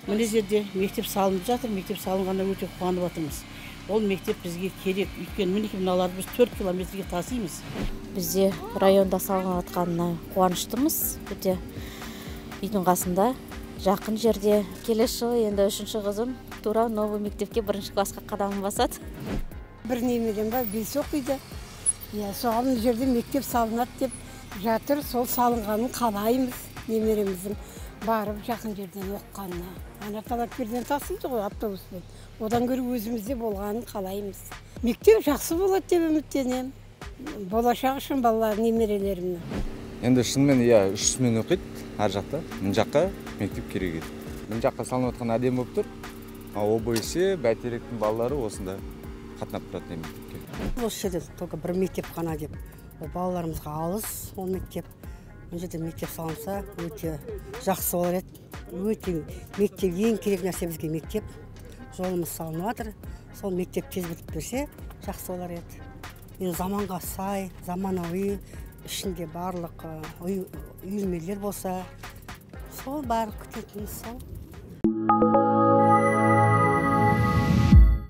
Мына жерде мектеп салынып жатыр, мектеп салынғанда өте қуанып жатырмыз. Ол мектеп бізге керек, өйткені мінекей мыналарды біз 4 километрге тасимыз. Бізде районда салынып жатқанына қуаныштымыз. Өте үйдің қасында, жақын жерде. Келесі жылы енді 3-ші қызым тура новый мектепке 1-ші классқа қадамын басады. Бір немерем бар, 5 оқиды. Соған жерде мектеп салынады деп жатыр, сол салынғанын қалаймыз. Немереміздің барып жақын жерден оққанына. Ана Талапкерден тасиды ғой автобуспен. Одан гөрі өзімізде болғанын қалаймыз. Мектеп жақсы болады деп үміттенем. Болашақ үшін балалар немерелерімнің. Енді шынымен 3 смен оқиды ар жақта. Мына жаққа мектеп керек еді. Мына жаққа салынып жатқан әдемі болып тұр. ОБС, бәйтеректің балалары осында қатынап тұрады мектепке. Осы жерде только бір мектеп қана деп. Балаларымызға алыс ол мектеп. Мына жерде мектеп салынса өте жақсы болар еді. Өте мектеп ең керек нәрсе бізге мектеп. Жолымыз салынып жатыр. Сол мектеп тез бітіп берсе жақсы болар еді. Енді заманға сай, заманауи, ішінде барлық үйірмелер болса, сол барлық күтетініміз сол.